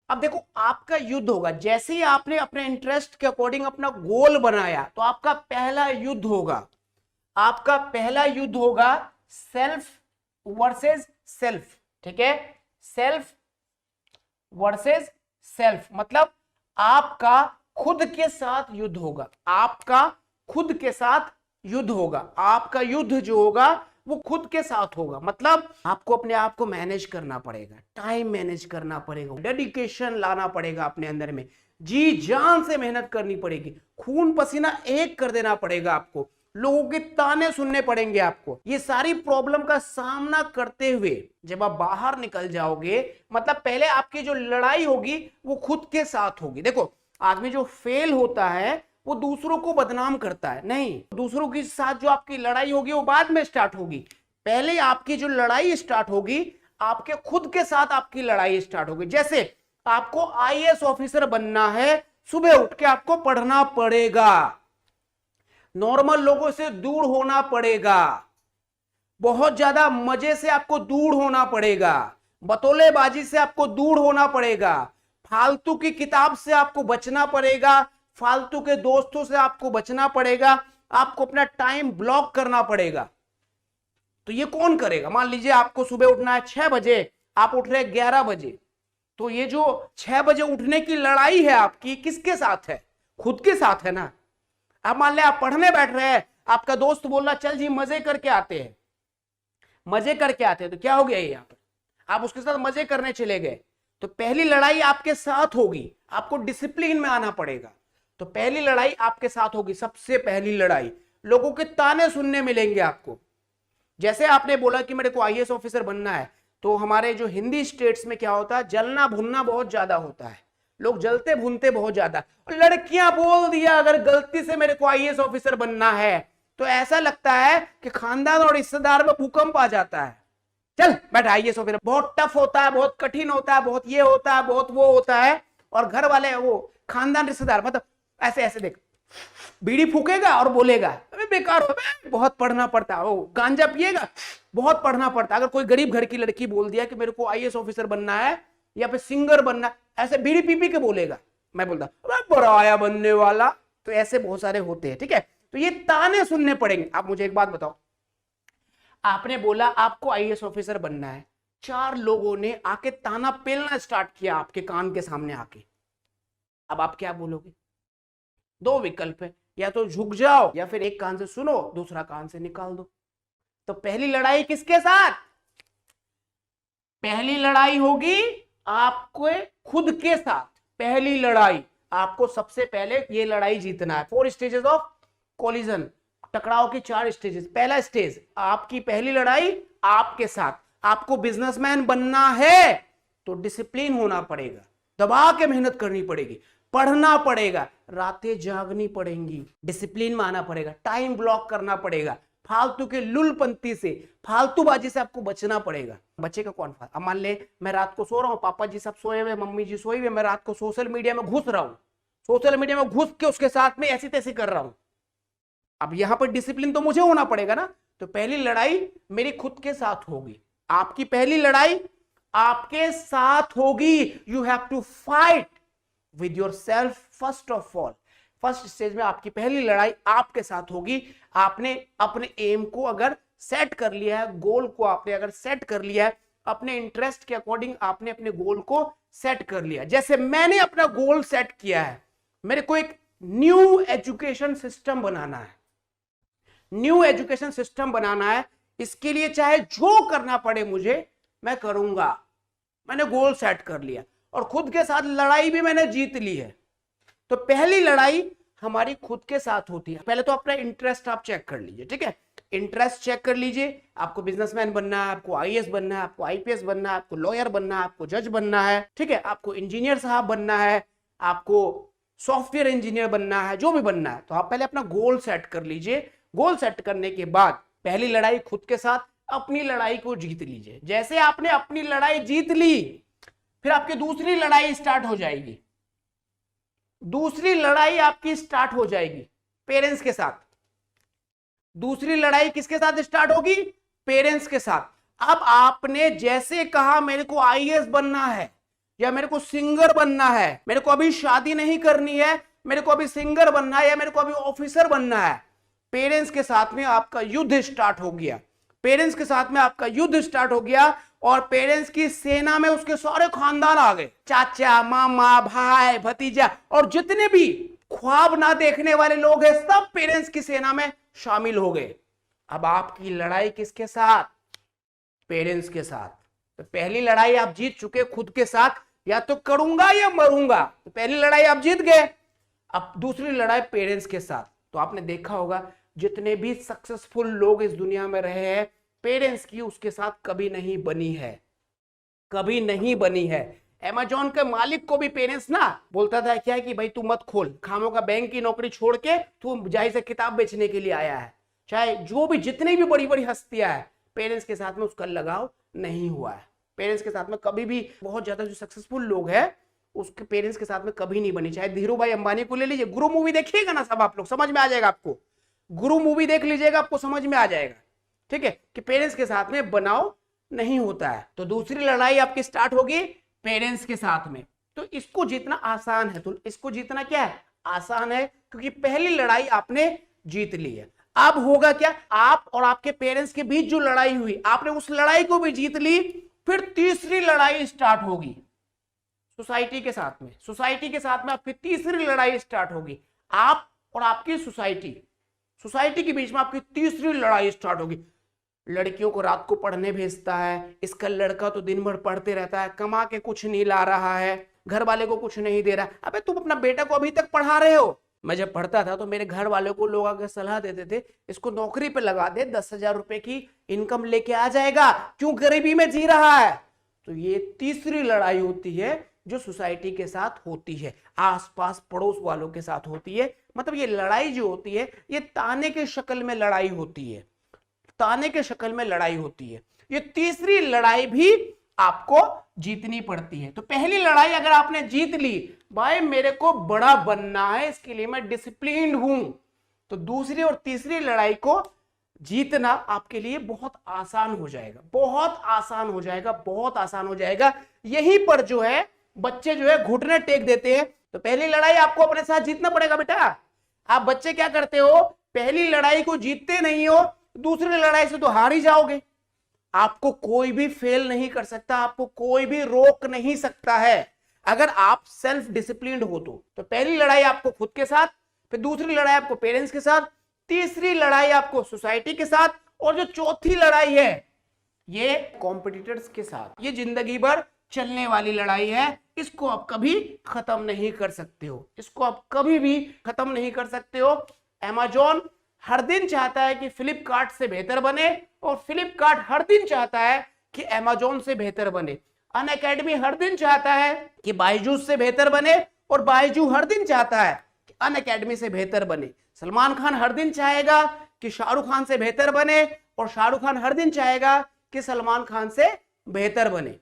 अब देखो आपका युद्ध होगा, जैसे ही आपने अपने इंटरेस्ट के अकॉर्डिंग अपना गोल बनाया तो आपका पहला युद्ध होगा, आपका पहला युद्ध होगा सेल्फ वर्सेस सेल्फ। ठीक है, सेल्फ वर्सेस सेल्फ मतलब आपका खुद के साथ युद्ध होगा, आपका खुद के साथ युद्ध होगा, आपका युद्ध जो होगा वो खुद के साथ होगा। मतलब आपको अपने आप को मैनेज करना पड़ेगा, टाइम मैनेज करना पड़ेगा, डेडिकेशन लाना पड़ेगा अपने अंदर में, जी जान से मेहनत करनी पड़ेगी, खून पसीना एक कर देना पड़ेगा आपको, लोगों के ताने सुनने पड़ेंगे आपको। ये सारी प्रॉब्लम का सामना करते हुए जब आप बाहर निकल जाओगे, मतलब पहले आपकी जो लड़ाई होगी वो खुद के साथ होगी। देखो आदमी जो फेल होता है वो दूसरों को बदनाम करता है, नहीं, दूसरों के साथ जो आपकी लड़ाई होगी वो बाद में स्टार्ट होगी। पहले आपकी जो लड़ाई स्टार्ट होगी, आपके खुद के साथ आपकी लड़ाई स्टार्ट होगी। जैसे आपको आईएएस ऑफिसर बनना है, सुबह उठ के आपको पढ़ना पड़ेगा, नॉर्मल लोगों से दूर होना पड़ेगा, बहुत ज्यादा मजे से आपको दूर होना पड़ेगा, बतौलेबाजी से आपको दूर होना पड़ेगा, फालतू की किताब से आपको बचना पड़ेगा, फालतू के दोस्तों से आपको बचना पड़ेगा, आपको अपना टाइम ब्लॉक करना पड़ेगा। तो ये कौन करेगा? मान लीजिए आपको सुबह उठना है 6 बजे, आप उठ रहे 11 बजे, तो ये जो 6 बजे उठने की लड़ाई है आपकी किसके साथ है? खुद के साथ है ना। अब मान लिया आप पढ़ने बैठ रहे हैं, आपका दोस्त बोल रहा चल जी मजे करके आते हैं, मजे करके आते हैं, तो क्या हो गया यहाँ पर? आप उसके साथ मजे करने चले गए, तो पहली लड़ाई आपके साथ होगी, आपको डिसिप्लिन में आना पड़ेगा। तो पहली लड़ाई आपके साथ होगी, सबसे पहली लड़ाई, लोगों के ताने सुनने मिलेंगे आपको। जैसे आपने बोला कि मेरे को आईएएस ऑफिसर बनना है, तो हमारे जो हिंदी स्टेट्स में क्या होता है, जलना भुनना बहुत ज्यादा होता है, लोग जलते भुनते बहुत ज्यादा। और लड़कियां बोल दिया अगर गलती से मेरे को आईएएस ऑफिसर बनना है, तो ऐसा लगता है कि खानदान और रिश्तेदार में भूकंप आ जाता है, चल बैठ आईएएस ऑफिसर, बहुत टफ होता है, बहुत कठिन होता है, बहुत ये होता है, बहुत वो होता है। और घर वाले वो खानदान रिश्तेदार मतलब ऐसे ऐसे देख, बीड़ी फूकेगा और बोलेगा अबे बेकार हो, बहुत पढ़ना पड़ता है, वो गांजा पिएगा, बहुत पढ़ना पड़ता है। अगर कोई गरीब घर की लड़की बोल दिया कि मेरे को आईएएस ऑफिसर बनना है या फिर सिंगर बनना, ऐसे बीड़ी पी पी के बोलेगा, मैं बोलता अबे बड़ाया बनने वाला। तो ऐसे बहुत सारे होते हैं, ठीक है। तो ये ताने सुनने पड़ेंगे। आप मुझे एक बात बताओ, आपने बोला आपको आईएएस ऑफिसर बनना है, 4 लोगों ने आके ताना पेलना स्टार्ट किया आपके कान के सामने आके, अब आप क्या बोलोगे? 2 विकल्प है, या तो झुक जाओ या फिर एक कान से सुनो दूसरा कान से निकाल दो। तो पहली लड़ाई किसके साथ? पहली लड़ाई होगी आपको खुद के साथ। पहली लड़ाई आपको सबसे पहले ये लड़ाई जीतना है। 4 स्टेजेस ऑफ कोलिजन, टकराव की 4 स्टेजेस। पहला स्टेज आपकी पहली लड़ाई आपके साथ। आपको बिजनेसमैन बनना है तो डिसिप्लिन होना पड़ेगा, दबा के मेहनत करनी पड़ेगी, पढ़ना पड़ेगा, रातें जागनी पड़ेंगी, डिसिप्लिन में आना पड़ेगा, टाइम ब्लॉक करना पड़ेगा, फालतू के लुलपंती से, फालतूबाजी से आपको बचना पड़ेगा। बच्चे का कौन फायदा? अब मान ले मैं रात को सो रहा हूँ, पापा जी सब सोए हुए, मम्मी जी सोई हुए, मैं रात को सोशल मीडिया में घुस रहा हूँ, सोशल मीडिया में घुस के उसके साथ में ऐसी तैसी कर रहा हूँ। अब यहां पर डिसिप्लिन तो मुझे होना पड़ेगा ना। तो पहली लड़ाई मेरी खुद के साथ होगी, आपकी पहली लड़ाई आपके साथ होगी। You have to fight with yourself first of all. First stage में आपकी पहली लड़ाई आपके साथ होगी। आपने अपने एम को अगर सेट कर लिया है, गोल को आपने अगर सेट कर लिया है, अपने इंटरेस्ट के अकॉर्डिंग आपने अपने गोल को सेट कर लिया। जैसे मैंने अपना गोल सेट किया है, मेरे को एक न्यू एजुकेशन सिस्टम बनाना है, न्यू एजुकेशन सिस्टम बनाना है। इसके लिए चाहे जो करना पड़े मुझे, मैं करूंगा। मैंने गोल सेट कर लिया और खुद के साथ लड़ाई भी मैंने जीत ली है। तो पहली लड़ाई हमारी खुद के साथ होती है। पहले तो अपना इंटरेस्ट आप चेक कर लीजिए, ठीक है। इंटरेस्ट चेक कर लीजिए, आपको बिजनेसमैन बनना है, आपको आईएएस बनना है, आपको आईपीएस बनना है, आपको लॉयर बनना है, आपको जज बनना है, ठीक है, आपको इंजीनियर साहब बनना है, आपको सॉफ्टवेयर इंजीनियर बनना है, जो भी बनना है। तो आप पहले अपना गोल सेट कर लीजिए। गोल सेट करने के बाद पहली लड़ाई खुद के साथ, अपनी लड़ाई को जीत लीजिए। जैसे आपने अपनी लड़ाई जीत ली, फिर आपकी दूसरी लड़ाई स्टार्ट हो जाएगी। दूसरी लड़ाई आपकी स्टार्ट हो जाएगी पेरेंट्स के साथ। दूसरी लड़ाई किसके साथ स्टार्ट होगी? पेरेंट्स के साथ। अब आपने जैसे कहा मेरे को आईएएस बनना है, या मेरे को सिंगर बनना है, मेरे को अभी शादी नहीं करनी है, मेरे को अभी सिंगर बनना है, या मेरे को अभी ऑफिसर बनना है, पेरेंट्स के साथ में आपका युद्ध स्टार्ट हो गया। पेरेंट्स के साथ में आपका युद्ध स्टार्ट हो गया और पेरेंट्स की सेना में उसके सारे खानदान आ गए, चाचा, मामा, भाई, भतीजा, और जितने भी ख्वाब ना देखने वाले लोग हैं सब पेरेंट्स की सेना में शामिल हो गए। अब आपकी लड़ाई किसके साथ? पेरेंट्स के साथ। तो पहली लड़ाई आप जीत चुके खुद के साथ, या तो करूंगा या मरूंगा, तो पहली लड़ाई आप जीत गए। अब दूसरी लड़ाई पेरेंट्स के साथ। तो आपने देखा होगा जितने भी सक्सेसफुल लोग इस दुनिया में रहे हैं, पेरेंट्स की उसके साथ कभी नहीं बनी है, कभी नहीं बनी है। अमेजॉन के मालिक को भी पेरेंट्स ना बोलता था क्या कि भाई तू मत खोल, खामों का बैंक की नौकरी छोड़ के तू जाहिर से किताब बेचने के लिए आया है। चाहे जो भी जितनी भी बड़ी बड़ी हस्तियां है, पेरेंट्स के साथ में उसका लगाव नहीं हुआ है। पेरेंट्स के साथ में कभी भी, बहुत ज्यादा जो सक्सेसफुल लोग हैं उसके पेरेंट्स के साथ में कभी नहीं बनी। चाहे धीरू भाई अंबानी को ले लीजिए, गुरु मूवी देखिएगा ना सब आप लोग, समझ में आ जाएगा आपको। गुरु मूवी देख लीजिएगा, आपको समझ में आ जाएगा, ठीक है, कि पेरेंट्स के साथ में बनाव नहीं होता है। तो दूसरी लड़ाई आपकी स्टार्ट होगी पेरेंट्स के साथ में। तो इसको जीतना आसान है, तो इसको जीतना क्या है? आसान है, क्योंकि पहली लड़ाई आपने जीत ली है। अब होगा क्या? आप और आपके पेरेंट्स के बीच जो लड़ाई हुई, आपने उस लड़ाई को भी जीत ली। फिर तीसरी लड़ाई स्टार्ट होगी सोसाइटी के साथ में। सोसाइटी के साथ में आपकी तीसरी लड़ाई स्टार्ट होगी, आप और आपकी सोसाइटी। सोसाइटी के बीच में आपकी तीसरी लड़ाई स्टार्ट होगी। लड़कियों को रात को पढ़ने भेजता है, इसका लड़का तो दिन भर पढ़ते रहता है, कमा के कुछ नहीं ला रहा है, घर वाले को कुछ नहीं दे रहा। अबे तुम अपना बेटा को अभी तक पढ़ा रहे हो। मैं जब पढ़ता था तो मेरे घर वाले को लोग आगे सलाह देते थे, इसको नौकरी पे लगा दे, 10,000 रुपए की इनकम लेके आ जाएगा, क्यों गरीबी में जी रहा है। तो ये तीसरी लड़ाई होती है जो सोसाइटी के साथ होती है, आसपास पड़ोस वालों के साथ होती है। मतलब ये लड़ाई जो होती है ये ताने के शक्ल में लड़ाई होती है, ताने के शक्ल में लड़ाई होती है। ये तीसरी लड़ाई भी आपको जीतनी पड़ती है। तो पहली लड़ाई अगर आपने जीत ली, भाई मेरे को बड़ा बनना है, इसके लिए मैं डिसिप्लिन्ड हूं, तो दूसरी और तीसरी लड़ाई को जीतना आपके लिए बहुत आसान हो जाएगा, बहुत आसान हो जाएगा, बहुत आसान हो जाएगा। यहीं पर जो है बच्चे जो है घुटने टेक देते हैं। तो पहली लड़ाई आपको अपने साथ जीतना पड़ेगा बेटा। आप बच्चे क्या करते हो, पहली लड़ाई को जीतते नहीं हो, दूसरी लड़ाई से तो हार ही जाओगे। आपको कोई भी फेल नहीं कर सकता, आपको कोई भी रोक नहीं सकता है, अगर आप सेल्फ डिसिप्लिन्ड हो तो पहली लड़ाई आपको खुद के साथ, फिर दूसरी लड़ाई आपको पेरेंट्स के साथ, तीसरी लड़ाई आपको सोसाइटी के साथ, और जो चौथी लड़ाई है ये कॉम्पिटिटर्स के साथ। ये जिंदगी भर चलने वाली लड़ाई है, इसको आप कभी खत्म नहीं कर सकते हो, इसको आप कभी भी खत्म नहीं कर सकते हो। अमेजॉन हर दिन चाहता है कि फ्लिपकार्ट से बेहतर बने, और फ्लिपकार्ट हर दिन चाहता है कि अमेजॉन से बेहतर बने। अनअकैडमी हर दिन चाहता है कि बायजूस से बेहतर बने, और बायजू हर दिन चाहता है कि अनअकैडमी से बेहतर बने। सलमान खान हर दिन चाहेगा कि शाहरुख खान से बेहतर बने, और शाहरुख खान हर दिन चाहेगा कि सलमान खान से बेहतर बने।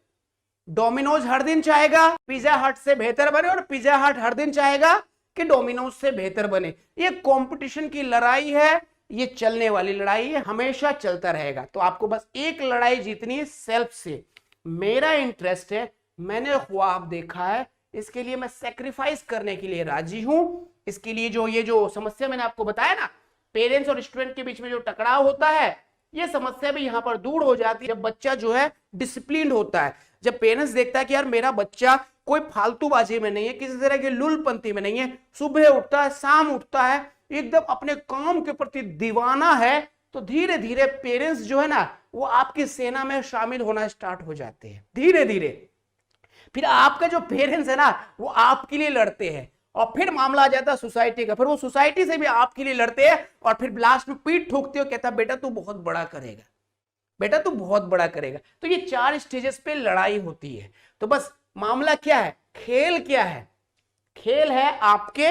डोमिनोज हर दिन चाहेगा पिज्जा हट से बेहतर बने, और पिज्जा हट हर दिन चाहेगा कि डोमिनोज से बेहतर बने। ये कंपटीशन की लड़ाई है, ये चलने वाली लड़ाई है, हमेशा चलता रहेगा। तो आपको बस एक लड़ाई जीतनी है सेल्फ से। मेरा इंटरेस्ट है, मैंने ख्वाब देखा है, इसके लिए मैं सेक्रीफाइस करने के लिए राजी हूं। इसके लिए जो ये जो समस्या मैंने आपको बताया ना, पेरेंट्स और स्टूडेंट के बीच में जो टकराव होता है, ये समस्या भी यहाँ पर दूर हो जाती है जब बच्चा जो है डिसिप्लिन्ड होता है। जब पेरेंट्स देखता है कि यार मेरा बच्चा कोई फालतूबाजी में नहीं है, किसी तरह की लुलपंती में नहीं है, सुबह उठता है, शाम उठता है, एकदम अपने काम के प्रति दीवाना है, तो धीरे धीरे पेरेंट्स जो है ना वो आपकी सेना में शामिल होना स्टार्ट हो जाते हैं धीरे धीरे। फिर आपके जो पेरेंट्स है ना वो आपके लिए लड़ते हैं, और फिर मामला आ जाता है सोसाइटी का, फिर वो सोसाइटी से भी आपके लिए लड़ते हैं, और फिर लास्ट में पीठ ठोकते हो, कहता बेटा तू बहुत बड़ा करेगा, बेटा तू बहुत बड़ा करेगा। तो ये 4 स्टेजेस पे लड़ाई होती है। तो बस मामला क्या है, खेल क्या है? खेल है आपके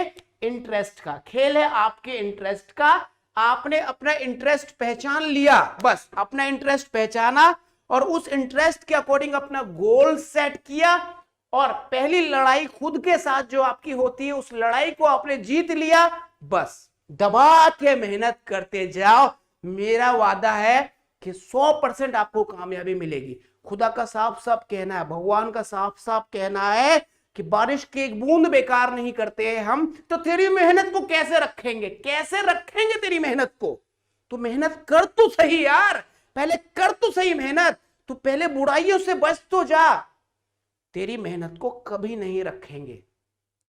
इंटरेस्ट का, खेल है आपके इंटरेस्ट का। आपने अपना इंटरेस्ट पहचान लिया, बस अपना इंटरेस्ट पहचाना, और उस इंटरेस्ट के अकॉर्डिंग अपना गोल सेट किया, और पहली लड़ाई खुद के साथ जो आपकी होती है उस लड़ाई को आपने जीत लिया। बस दबा के मेहनत करते जाओ, मेरा वादा है कि 100% आपको कामयाबी मिलेगी। खुदा का साफ साफ कहना है, भगवान का साफ साफ कहना है कि बारिश की एक बूंद बेकार नहीं करते हैं हम, तो तेरी मेहनत को कैसे रखेंगे, कैसे रखेंगे तेरी मेहनत को? तू मेहनत कर तो सही यार, पहले कर तो सही मेहनत, तू पहले बुराइयों से बच तो जा। तेरी मेहनत को कभी नहीं रखेंगे।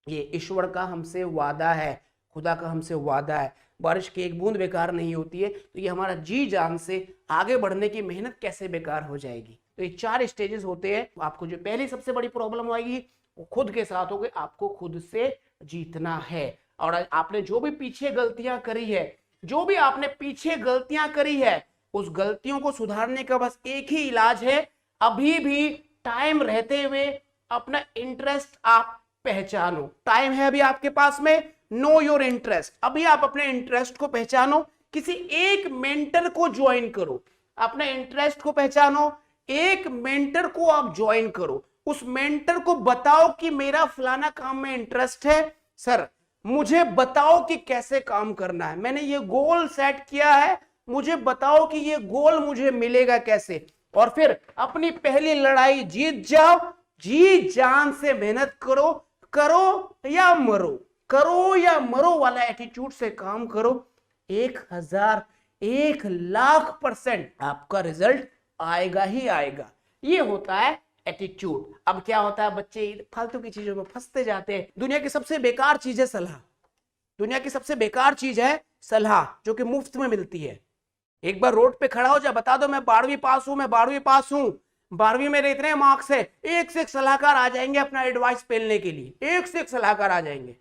ये ईश्वर का हमसे वादा है, खुदा का हमसे वादा है। बारिश की एक बूंद बेकार नहीं होती है, तो ये हमारा जी जान से आगे बढ़ने की मेहनत कैसे बेकार हो जाएगी? तो ये 4 स्टेजेस होते हैं। आपको जो पहली सबसे बड़ी प्रॉब्लम आएगी वो खुद के साथ होगी, आपको खुद से जीतना है। और आपने जो भी पीछे गलतियां करी है, जो भी आपने पीछे गलतियां करी है, उस गलतियों को सुधारने का बस एक ही इलाज है। अभी भी टाइम रहते हुए अपना इंटरेस्ट आप पहचानो। टाइम है अभी आपके पास में, नो योर इंटरेस्ट। अभी आप अपने इंटरेस्ट को पहचानो, किसी एक मेंटर को ज्वाइन करो। अपने इंटरेस्ट को पहचानो, एक मेंटर को आप ज्वाइन करो। उस मेंटर को बताओ कि मेरा फलाना काम में इंटरेस्ट है, सर मुझे बताओ कि कैसे काम करना है, मैंने ये गोल सेट किया है, मुझे बताओ कि ये गोल मुझे मिलेगा कैसे। और फिर अपनी पहली लड़ाई जीत जाओ, जी जान से मेहनत करो, करो या मरो, करो या मरो वाला एटीट्यूड से काम करो। 1000 1,00,000% आपका रिजल्ट आएगा ही आएगा। ये होता है एटीट्यूड। अब क्या होता है, बच्चे फालतू की चीजों में फंसते जाते हैं। दुनिया की सबसे बेकार चीज है सलाह, दुनिया की सबसे बेकार चीज है सलाह, जो कि मुफ्त में मिलती है। एक बार रोड पे खड़ा हो जा, बता दो मैं 12वीं पास हूं, मैं 12वीं पास हूं, 12वीं मेरे इतने मार्क्स है, एक से एक सलाहकार आ जाएंगे अपना एडवाइस पेलने के लिए, एक से एक सलाहकार आ जाएंगे।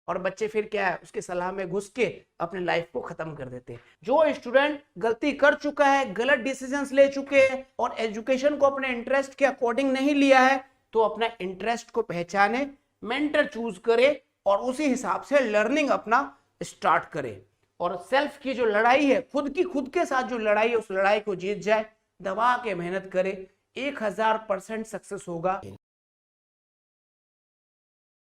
और बच्चे फिर क्या है, उसके सलाह में घुस के अपने लाइफ को खत्म कर देते हैं। जो स्टूडेंट गलती कर चुका है, गलत डिसीजंस ले चुके हैं और एजुकेशन को अपने इंटरेस्ट के अकॉर्डिंग नहीं लिया है, तो अपना इंटरेस्ट को पहचाने, मेंटर चूज करे और उसी हिसाब से लर्निंग अपना स्टार्ट करे। और सेल्फ की जो लड़ाई है, खुद के साथ जो लड़ाई है, उस लड़ाई को जीत जाए, दबा के मेहनत करे, 1000% सक्सेस होगा।